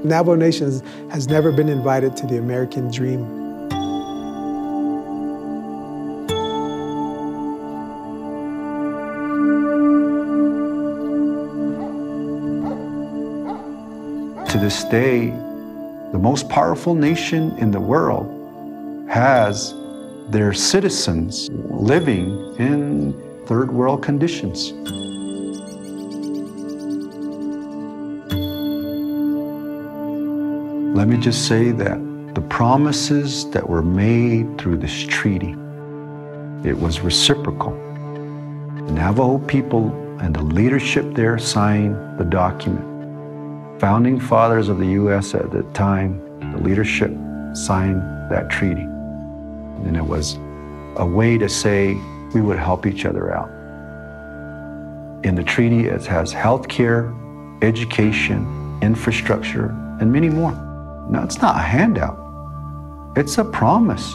Navajo Nation has never been invited to the American dream. To this day, the most powerful nation in the world has their citizens living in third world conditions. Let me just say that the promises that were made through this treaty, it was reciprocal. The Navajo people and the leadership there signed the document. Founding fathers of the U.S. at the time, the leadership signed that treaty. And it was a way to say we would help each other out. In the treaty, it has healthcare, education, infrastructure, and many more. Now, it's not a handout. It's a promise.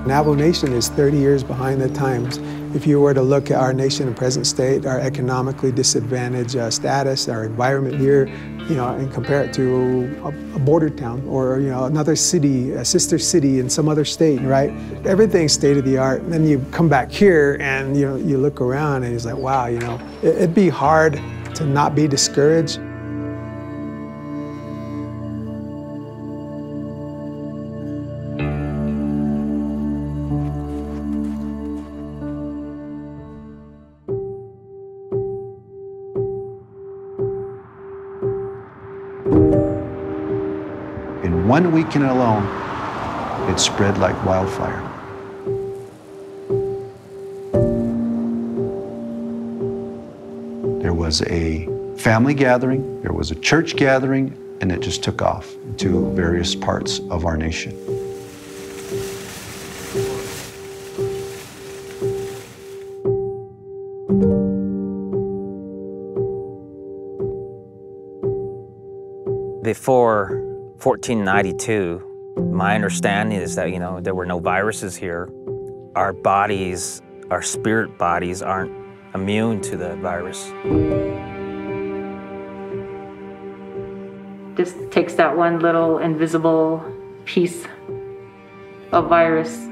Navajo Nation is 30 years behind the times. If you were to look at our nation in present state, our economically disadvantaged status, our environment here, and compare it to a border town or, another city, a sister city in some other state, right? Everything's state of the art. And then you come back here and, you look around and it's like, wow, it'd be hard to not be discouraged. In 1 weekend alone, it spread like wildfire. There was a family gathering, there was a church gathering, and it just took off into various parts of our nation. Before 1492, my understanding is that, there were no viruses here. Our bodies, our spirit bodies aren't immune to the virus. Just takes that one little invisible piece of virus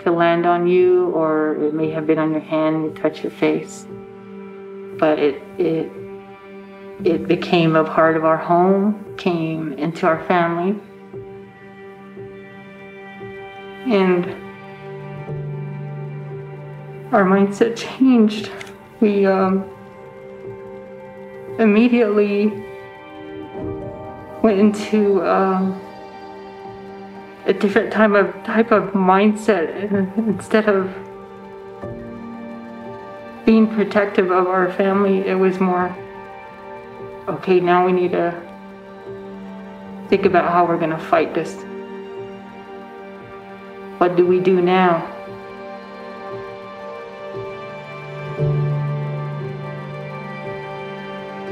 to land on you, or it may have been on your hand, you touch your face. But it became a part of our home, came into our family. And our mindset changed. We immediately went into a different type of mindset. Instead of being protective of our family, it was more, okay, now we need to think about how we're going to fight this. What do we do now?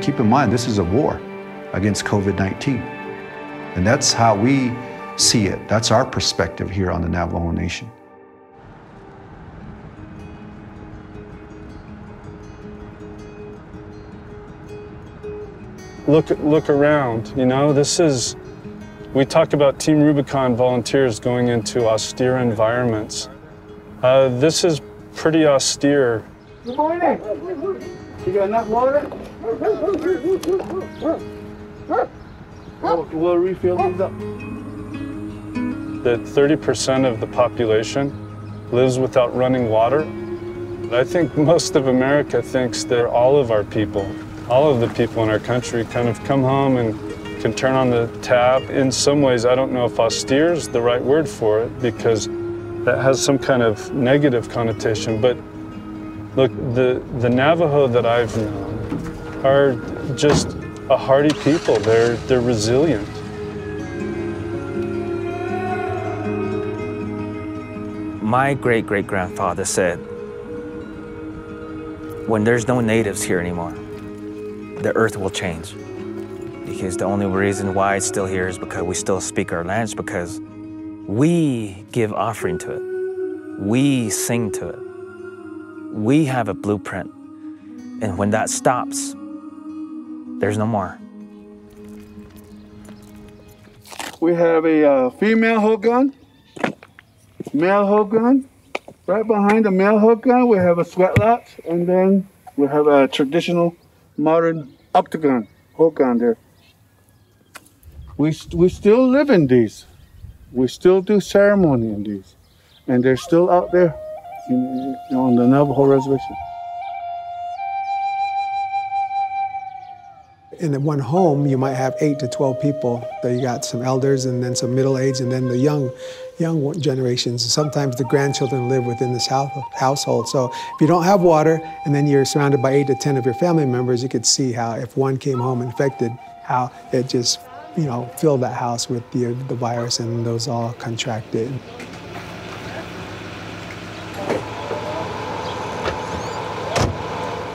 Keep in mind, this is a war against COVID-19. And that's how we see it. That's our perspective here on the Navajo Nation. Look around, we talk about Team Rubicon volunteers going into austere environments. This is pretty austere. Good morning. You got enough water? We'll refill these up. That 30% of the population lives without running water. I think most of America thinks that all of our people, all of the people in our country kind of come home and can turn on the tap. In some ways, I don't know if austere is the right word for it, because that has some kind of negative connotation. But look, the Navajo that I've known are just a hardy people. They're resilient. My great-great-grandfather said, when there's no natives here anymore, the earth will change. Because the only reason why it's still here is because we still speak our language, because we give offering to it. We sing to it. We have a blueprint, and when that stops, there's no more. We have a female hook gun, male hook gun. Right behind the male hook gun, we have a sweat latch, and then we have a traditional modern octagon hook gun there. We still live in these. We still do ceremony in these. And they're still out there on the Navajo reservation. In one home, you might have 8 to 12 people. So you got some elders and then some middle-aged and then the young generations. Sometimes the grandchildren live within this household. So if you don't have water and then you're surrounded by 8 to 10 of your family members, you could see how if one came home infected, how it just, filled that house with the virus and those all contracted.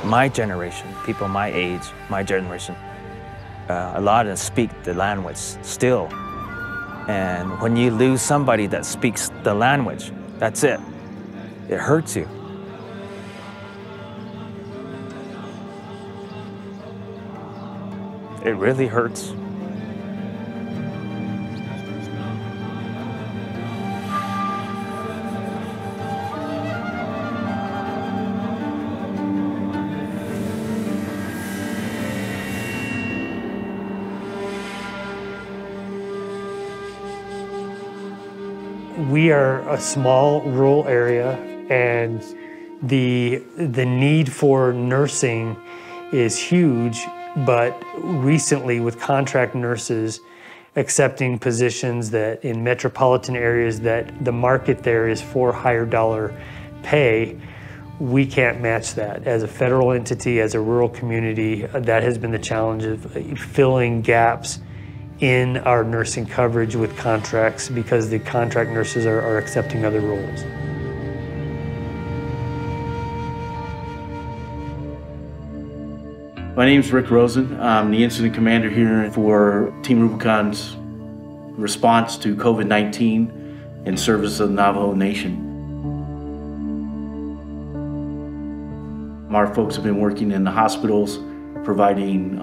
My generation, people my age, my generation, a lot of them speak the language still. And when you lose somebody that speaks the language, that's it. It hurts you. It really hurts. We are a small rural area, and the need for nursing is huge, but recently with contract nurses accepting positions that in metropolitan areas that the market there is for higher dollar pay, we can't match that. As a federal entity, as a rural community, that has been the challenge of filling gaps in our nursing coverage with contracts because the contract nurses are accepting other roles. My name is Rick Rosen. I'm the incident commander here for Team Rubicon's response to COVID-19 in service of the Navajo Nation. Our folks have been working in the hospitals, providing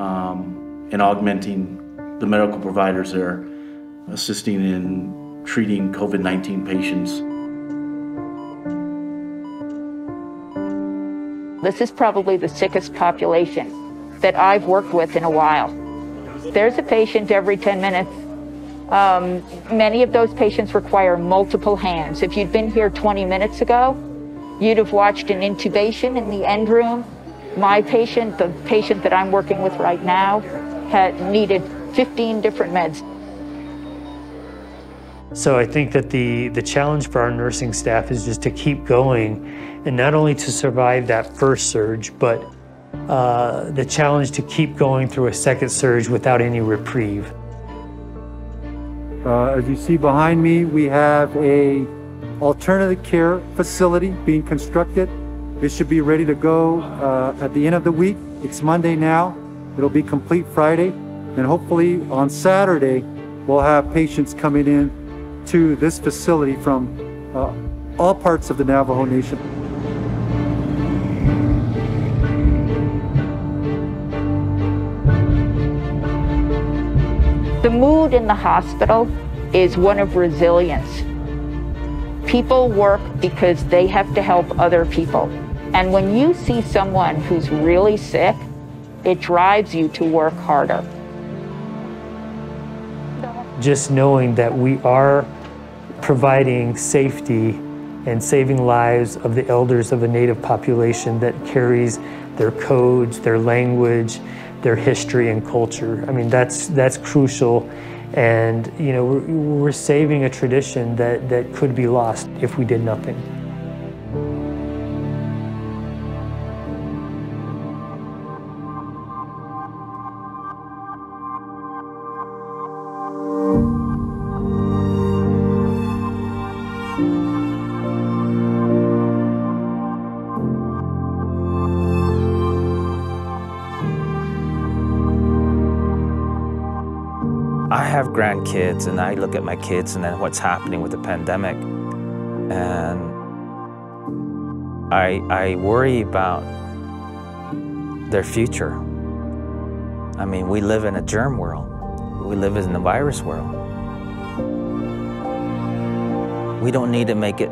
and augmenting the medical providers there, assisting in treating COVID-19 patients. This is probably the sickest population that I've worked with in a while. There's a patient every 10 minutes. Many of those patients require multiple hands. If you'd been here 20 minutes ago, you'd have watched an intubation in the end room. My patient, the patient that I'm working with right now, had needed 15 different meds. So I think that the challenge for our nursing staff is just to keep going, and not only to survive that first surge, but the challenge to keep going through a second surge without any reprieve. As you see behind me, we have a alternative care facility being constructed. It should be ready to go at the end of the week. It's Monday now. It'll be complete Friday. And hopefully on Saturday, we'll have patients coming in to this facility from all parts of the Navajo Nation. The mood in the hospital is one of resilience. People work because they have to help other people. And when you see someone who's really sick, it drives you to work harder. Just knowing that we are providing safety and saving lives of the elders of a Native population that carries their codes, their language, their history and culture. I mean, that's crucial. And we're saving a tradition that could be lost if we did nothing. I have grandkids, and I look at my kids and then what's happening with the pandemic, and I worry about their future. I mean, we live in a germ world. We live in a virus world. We don't need to make it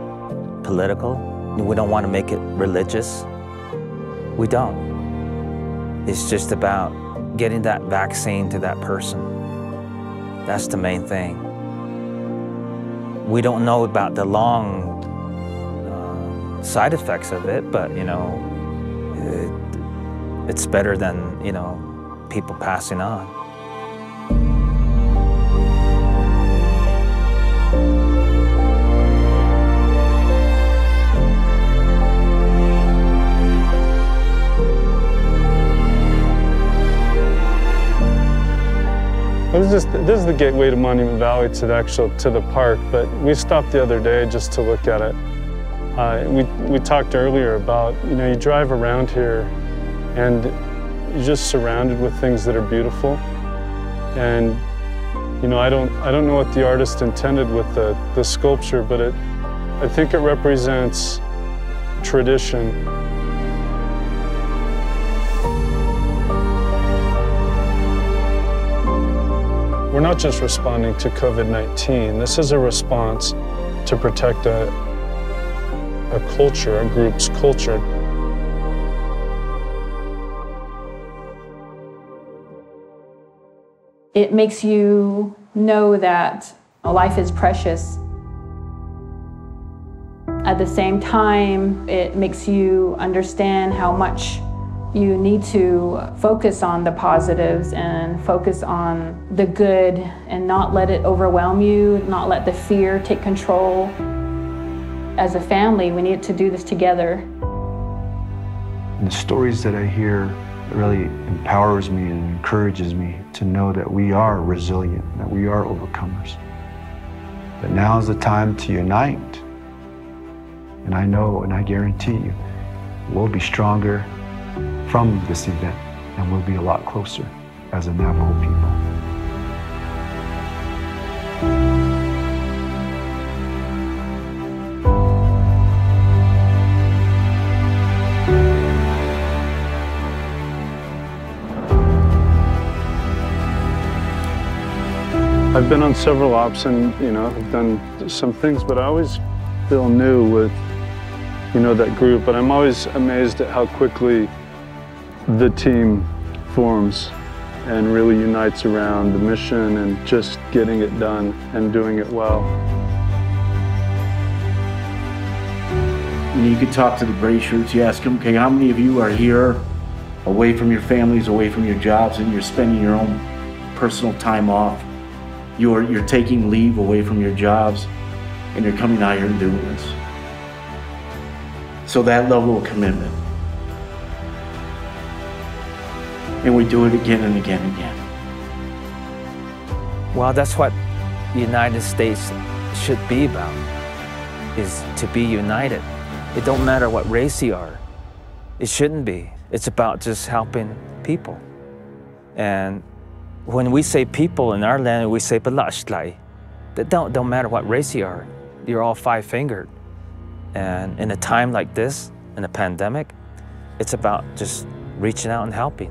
political. We don't want to make it religious. We don't. It's just about getting that vaccine to that person. That's the main thing. We don't know about the long side effects of it, but you know, it's better than, you know, people passing on. This is the gateway to Monument Valley, to the park, but we stopped the other day just to look at it. We talked earlier about, you know, you drive around here and you're just surrounded with things that are beautiful. And, you know, I don't know what the artist intended with the sculpture, but I think it represents tradition. We're not just responding to COVID-19. This is a response to protect a culture, a group's culture. It makes you know that life is precious. At the same time, it makes you understand how much you need to focus on the positives and focus on the good and not let it overwhelm you, not let the fear take control. As a family, we need to do this together. And the stories that I hear really empowers me and encourages me to know that we are resilient, that we are overcomers. That now is the time to unite. And I know and I guarantee you, we'll be stronger from this event, and we'll be a lot closer as a Navajo people. I've been on several ops and, you know, I've done some things, but I always feel new with, you know, that group. But I'm always amazed at how quickly the team forms and really unites around the mission and just getting it done and doing it well. You could talk to the gray shirts, you ask them, okay, how many of you are here away from your families, away from your jobs, and you're spending your own personal time off? You're taking leave away from your jobs, and you're coming out here and doing this. So that level of commitment. And we do it again and again and again. Well, that's what the United States should be about, is to be united. It don't matter what race you are. It shouldn't be. It's about just helping people. And when we say people in our land, we say "Balashlai." That don't matter what race you are. You're all five-fingered. And in a time like this, in a pandemic, it's about just reaching out and helping.